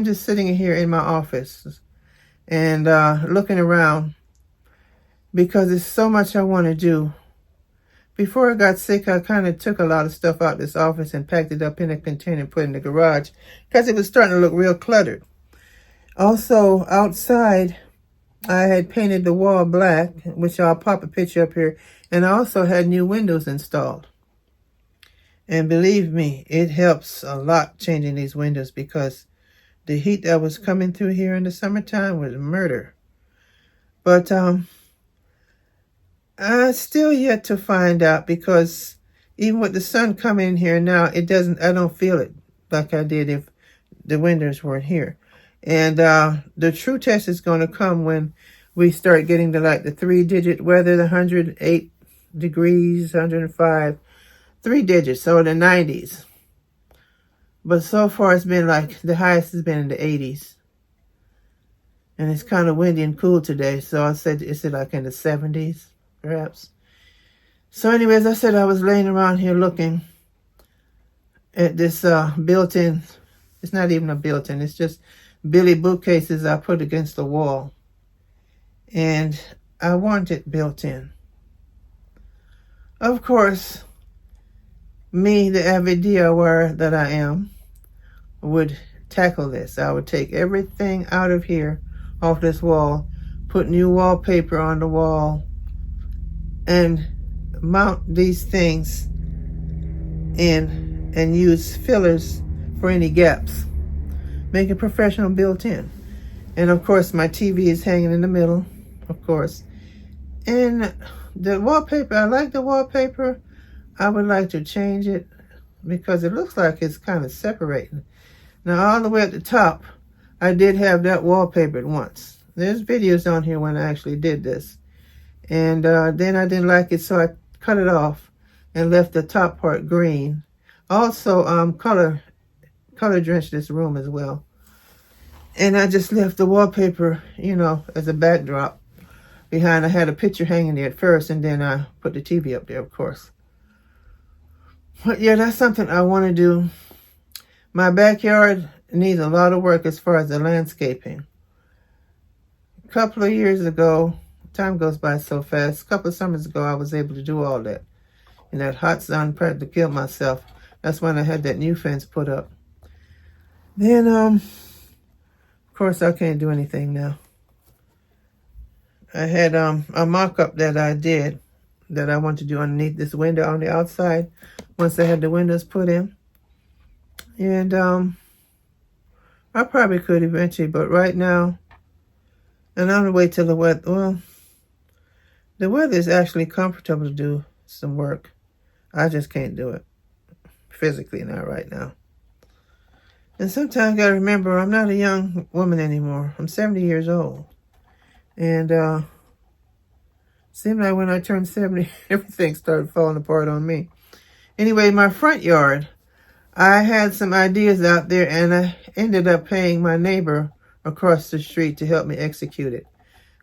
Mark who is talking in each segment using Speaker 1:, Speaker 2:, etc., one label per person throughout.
Speaker 1: I'm just sitting here in my office and looking around because there's so much I want to do. Before I got sick, I kind of took a lot of stuff out of this office and packed it up in a container and put it in the garage because it was starting to look real cluttered. Also, outside, I had painted the wall black, which I'll pop a picture up here, and I also had new windows installed. And believe me, it helps a lot changing these windows because the heat that was coming through here in the summertime was murder. But I still yet to find out because even with the sun coming in here now, I don't feel it like I did if the windows weren't here. And the true test is going to come when we start getting to like the 3-digit weather, the 108 degrees, 105, 3 digits, so the 90s. But so far it's been like the highest has been in the 80s. And it's kind of windy and cool today, so I said it's like in the 70s. Perhaps. So anyways, I said I was laying around here looking at this built-in, it's not even a built-in, it's just Billy bookcases I put against the wall. And I want it built in. Of course, me, the avid DIYer that I am, would tackle this. I would take everything out of here, off this wall, put new wallpaper on the wall, and mount these things in and use fillers for any gaps. Make it professional built-in. And of course my TV is hanging in the middle, of course. And the wallpaper, I like the wallpaper. I would like to change it because it looks like it's kind of separating. Now all the way at the top, I did have that wallpapered once. There's videos on here when I actually did this. And then I didn't like it, so I cut it off and left the top part green. Also, color drenched this room as well. And I just left the wallpaper, you know, as a backdrop behind. I had a picture hanging there at first, and then I put the TV up there, of course. But yeah, that's something I want to do. My backyard needs a lot of work as far as the landscaping. A couple of years ago, time goes by so fast. A couple of summers ago, I was able to do all that. In that hot sun, practically killed myself. That's when I had that new fence put up. Then, of course, I can't do anything now. I had a mock-up that I did that I want to do underneath this window on the outside once I had the windows put in. And I probably could eventually, but right now, and I'm going to wait till the weather, well, the weather is actually comfortable to do some work. I just can't do it physically, not right now. And sometimes I got to remember I'm not a young woman anymore. I'm 70 years old. And seemed like when I turned 70, everything started falling apart on me. Anyway, my front yard, I had some ideas out there, and I ended up paying my neighbor across the street to help me execute it.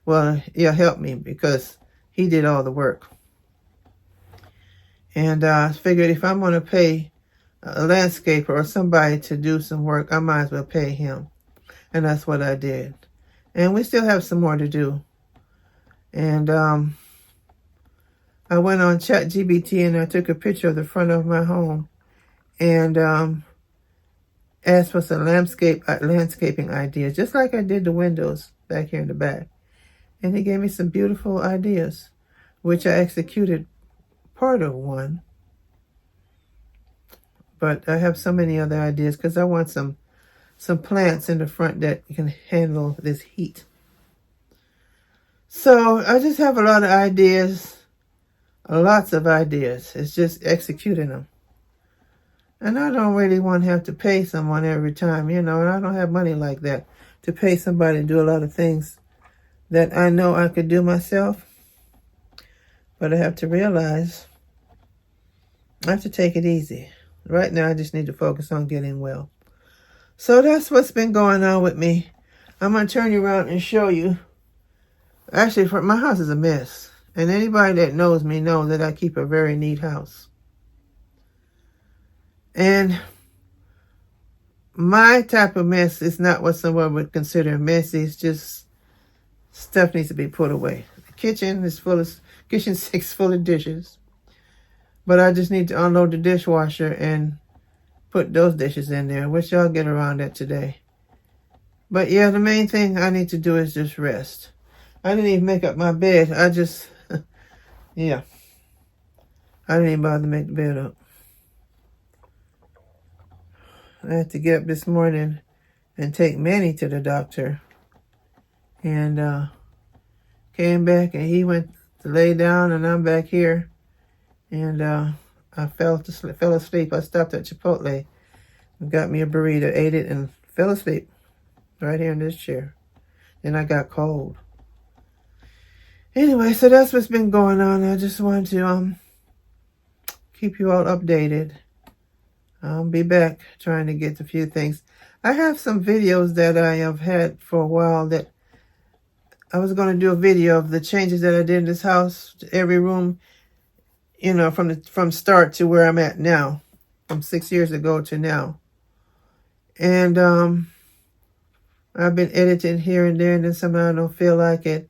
Speaker 1: Well, yeah, help me because he did all the work. And I figured if I'm going to pay a landscaper or somebody to do some work, I might as well pay him. And that's what I did. And we still have some more to do. And I went on ChatGPT and I took a picture of the front of my home and asked for some landscaping ideas, just like I did the windows back here in the back. And he gave me some beautiful ideas, which I executed part of one. But I have so many other ideas because I want some plants in the front that can handle this heat. So I just have a lot of ideas, lots of ideas. It's just executing them. And I don't really want to have to pay someone every time, you know, and I don't have money like that to pay somebody to do a lot of things that I know I could do myself. But I have to realize I have to take it easy. Right now, I just need to focus on getting well. So that's what's been going on with me. I'm going to turn you around and show you. Actually, my house is a mess. And anybody that knows me knows that I keep a very neat house. And my type of mess is not what someone would consider messy. It's just stuff needs to be put away. The kitchen is full of, kitchen sink's full of dishes. But I just need to unload the dishwasher and put those dishes in there, which I'll get around that today. But yeah, the main thing I need to do is just rest. I didn't even make up my bed. I just, yeah. I didn't even bother to make the bed up. I had to get up this morning and take Manny to the doctor. And came back and he went to lay down and I'm back here. And I fell asleep. I stopped at Chipotle and got me a burrito, ate it, and fell asleep right here in this chair. Then I got cold. Anyway, so that's what's been going on. I just wanted to keep you all updated. I'll be back trying to get a few things. I have some videos that I have had for a while that I was going to do a video of the changes that I did in this house, to every room, you know, from start to where I'm at now, from 6 years ago to now. And I've been editing here and there, and then somehow I don't feel like it.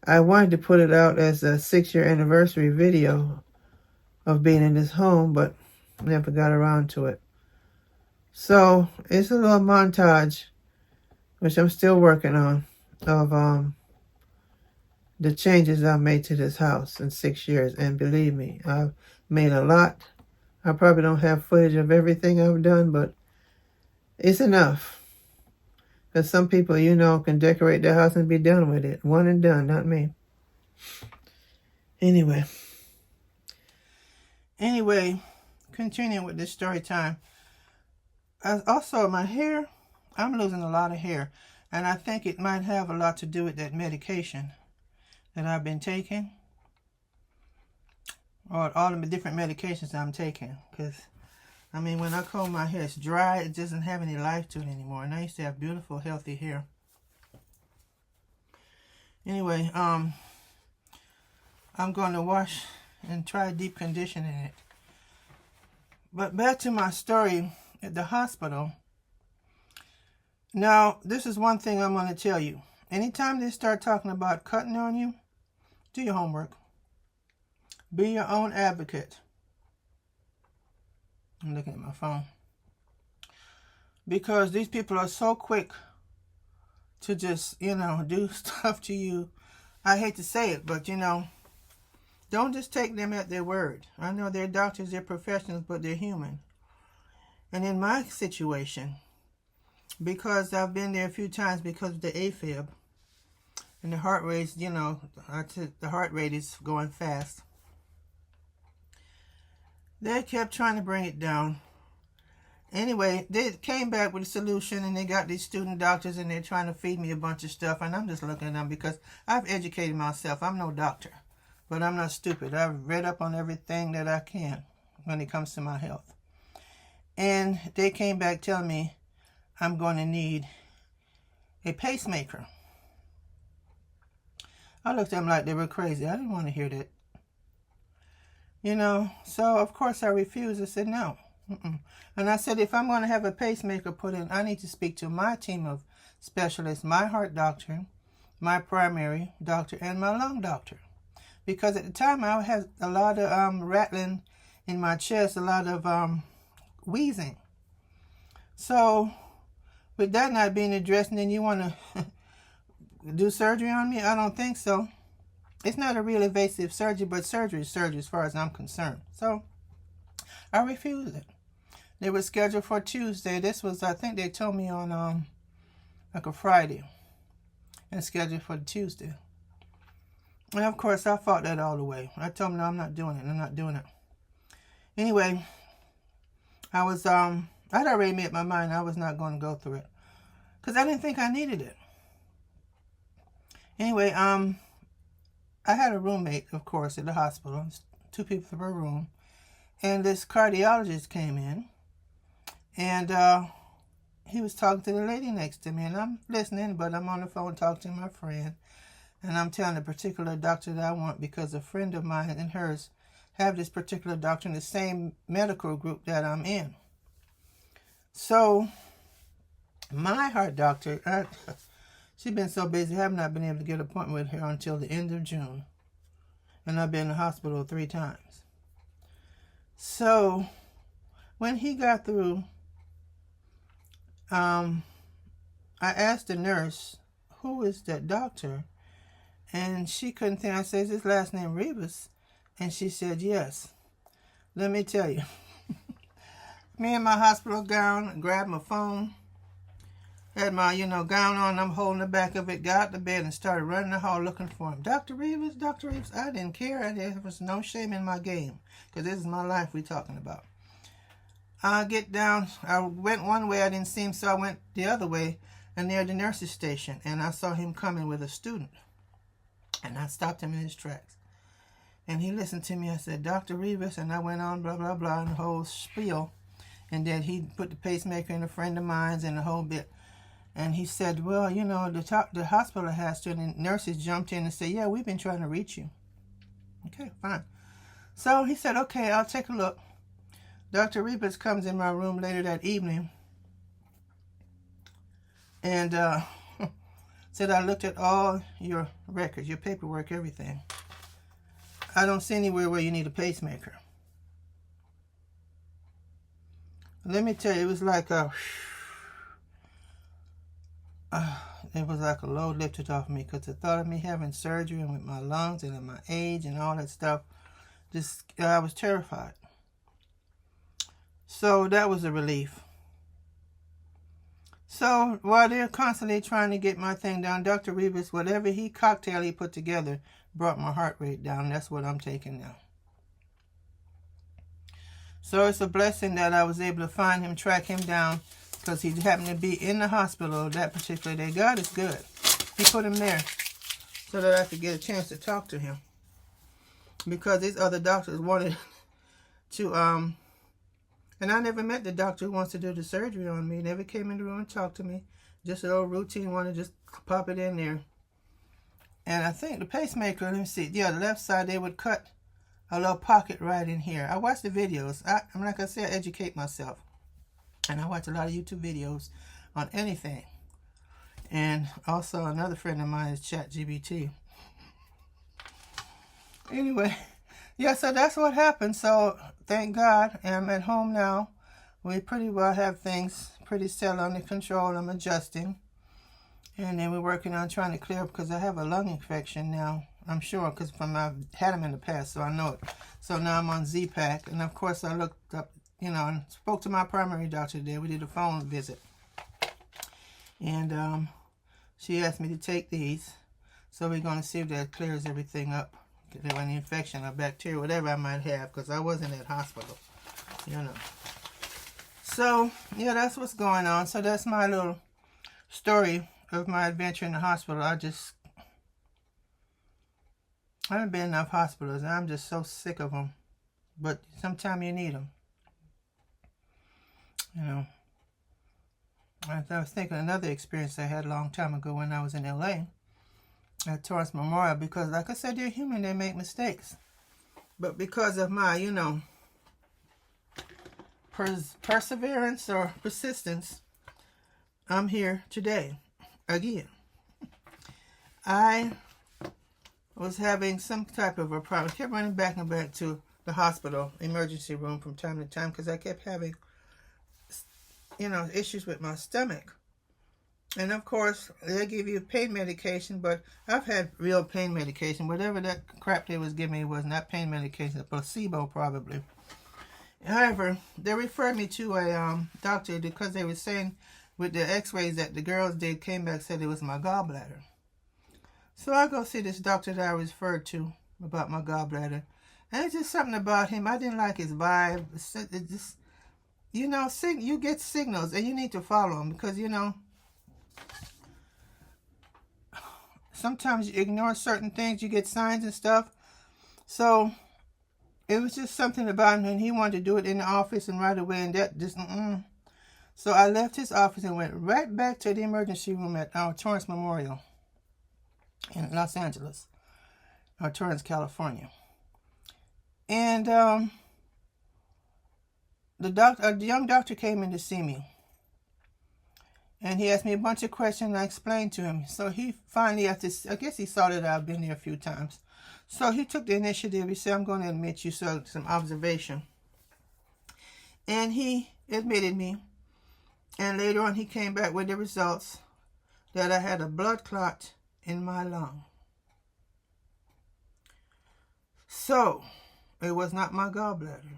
Speaker 1: I wanted to put it out as a 6-year anniversary video of being in this home, but never got around to it. So it's a little montage, which I'm still working on, of the changes I've made to this house in 6 years. And believe me, I've made a lot. I probably don't have footage of everything I've done, but it's enough. Because some people, you know, can decorate their house and be done with it. One and done, not me. Anyway, continuing with this story time. Also, my hair, I'm losing a lot of hair. And I think it might have a lot to do with that medication that I've been taking. Or all the different medications I'm taking. Because, I mean, when I comb my hair, it's dry. It doesn't have any life to it anymore. And I used to have beautiful, healthy hair. Anyway, I'm going to wash and try deep conditioning it. But back to my story at the hospital. Now, this is one thing I'm going to tell you. Anytime they start talking about cutting on you, do your homework. Be your own advocate. I'm looking at my phone. Because these people are so quick to just, you know, do stuff to you. I hate to say it, but, you know, don't just take them at their word. I know they're doctors, they're professionals, but they're human. And in my situation, because I've been there a few times because of the AFib, and the heart rate, you know, the heart rate is going fast. They kept trying to bring it down. Anyway, they came back with a solution, and they got these student doctors, and they're trying to feed me a bunch of stuff, and I'm just looking at them because I've educated myself. I'm no doctor, but I'm not stupid. I've read up on everything that I can when it comes to my health. And they came back telling me I'm going to need a pacemaker. I looked at them like they were crazy. I didn't want to hear that. You know, so of course I refused. I said no. And I said, if I'm going to have a pacemaker put in, I need to speak to my team of specialists, my heart doctor, my primary doctor, and my lung doctor. Because at the time I had a lot of rattling in my chest, a lot of wheezing. So with that not being addressed, and then you want to do surgery on me? I don't think so. It's not a real invasive surgery, but surgery is surgery as far as I'm concerned. So I refused it. They were scheduled for Tuesday. This was, I think they told me on like a Friday, and scheduled for Tuesday. And of course I fought that all the way. I told them, no, I'm not doing it. I'm not doing it. Anyway, I was I'd already made my mind I was not going to go through it because I didn't think I needed it. Anyway, I had a roommate, of course, at the hospital. 2 people per room. And this cardiologist came in. And he was talking to the lady next to me. And I'm listening, but I'm on the phone talking to my friend. And I'm telling the particular doctor that I want because a friend of mine and hers have this particular doctor in the same medical group that I'm in. So My heart doctor, she's been so busy, I have not been able to get an appointment with her until the end of June. And I've been in the hospital 3 times. So, when he got through, I asked the nurse, who is that doctor? And she couldn't think. I said, is his last name Rivas? And she said, yes. Let me tell you. Me in my hospital gown, grabbed my phone, had my, gown on. I'm holding the back of it, got out the bed and started running the hall looking for him. Dr. Rivas, Dr. Rivas. I didn't care. There was no shame in my game because this is my life we're talking about. I get down. I went one way. I didn't see him, so I went the other way and near the nurse's station. And I saw him coming with a student. And I stopped him in his tracks. And he listened to me. I said, Dr. Rivas. And I went on, blah, blah, blah, and the whole spiel. And then he put the pacemaker in a friend of mine's and the whole bit. And he said, well, the hospital has to. And the nurses jumped in and said, yeah, we've been trying to reach you. Okay, fine. So he said, okay, I'll take a look. Dr. Rivas comes in my room later that evening. And said, I looked at all your records, your paperwork, everything. I don't see anywhere where you need a pacemaker. Let me tell you, it was like a load lifted off me because the thought of me having surgery and with my lungs and at my age and all that stuff, I was terrified. So that was a relief. So while they're constantly trying to get my thing down, Dr. Rivas, whatever cocktail he put together brought my heart rate down. That's what I'm taking now. So it's a blessing that I was able to find him, track him down, because he happened to be in the hospital that particular day. God is good. He put him there so that I could get a chance to talk to him. Because these other doctors wanted to, and I never met the doctor who wants to do the surgery on me. Never came in the room and talked to me. Just an old routine one to just pop it in there. And I think the pacemaker, let me see. Yeah, the left side, they would cut a little pocket right in here. I watch the videos. I'm like I said, I educate myself. And I watch a lot of YouTube videos on anything. And also another friend of mine is ChatGPT. Anyway, yeah, so that's what happened. So thank God I'm at home now. We pretty well have things pretty still under control. I'm adjusting. And then we're working on trying to clear up because I have a lung infection now. I'm sure because I've had them in the past, so I know it. So now I'm on Z-Pack. And of course I looked up, and spoke to my primary doctor today. We did a phone visit. And she asked me to take these. So we're going to see if that clears everything up. If there was any infection or bacteria, whatever I might have, because I was in that hospital, So, yeah, that's what's going on. So that's my little story of my adventure in the hospital. I haven't been in enough hospitals, and I'm just so sick of them. But sometimes you need them. I was thinking another experience I had a long time ago when I was in LA at Torrance Memorial, because like I said, they're human, they make mistakes. But because of my, perseverance or persistence, I'm here today again. I was having some type of a problem. I kept running back and back to the hospital emergency room from time to time because I kept having, issues with my stomach. And of course, they give you pain medication, but I've had real pain medication. Whatever that crap they was giving me was not pain medication, a placebo probably. However, they referred me to a doctor because they were saying with the x-rays that the girls did came back said it was my gallbladder. So I go see this doctor that I was referred to about my gallbladder. And it's just something about him. I didn't like his vibe. It just, you get signals and you need to follow them because, sometimes you ignore certain things. You get signs and stuff. So it was just something about him, and he wanted to do it in the office and right away, and that just, So I left his office and went right back to the emergency room at our Torrance Memorial in Los Angeles, or Torrance, California. And the young doctor came in to see me. And he asked me a bunch of questions, and I explained to him. So he finally, after, I guess he saw that I've been there a few times. So he took the initiative. He said, I'm going to admit you, so some observation. And he admitted me. And later on, he came back with the results that I had a blood clot in my lung. So, it was not my gallbladder.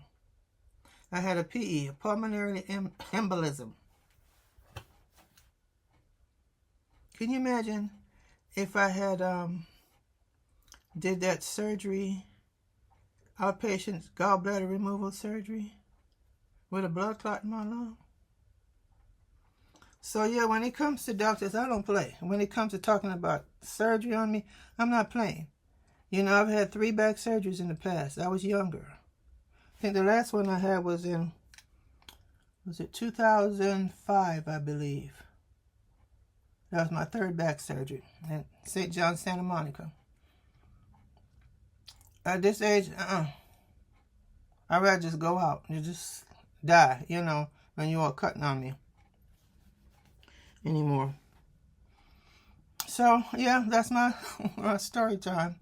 Speaker 1: I had a PE, a pulmonary embolism. Can you imagine if I had did that surgery, outpatient gallbladder removal surgery, with a blood clot in my lung? So yeah, when it comes to doctors, I don't play. When it comes to talking about surgery on me, I'm not playing. You know, I've had 3 back surgeries in the past. I was younger. I think the last one I had was in, was it 2005, I believe. That was my 3rd back surgery at St. John, Santa Monica. At this age, I'd rather just go out and just die, you know, when you are cutting on me anymore. So, yeah, that's my story time.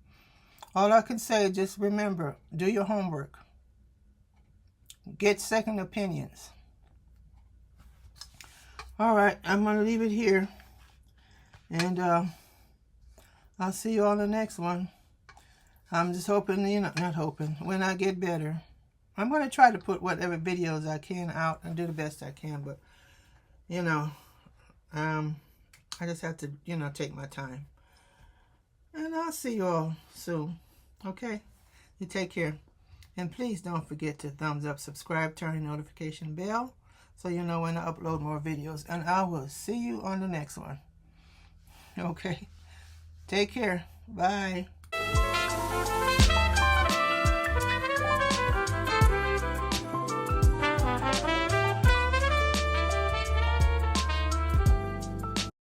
Speaker 1: All I can say, just remember, do your homework. Get second opinions. All right, I'm going to leave it here. And I'll see you on the next one. I'm just hoping, you know, not hoping, when I get better. I'm going to try to put whatever videos I can out and do the best I can. But, you know, I just have to, you know, take my time. And I'll see you all soon. Okay? You take care. And please don't forget to thumbs up, subscribe, turn the notification bell so you know when I upload more videos. And I will see you on the next one. Okay? Take care. Bye.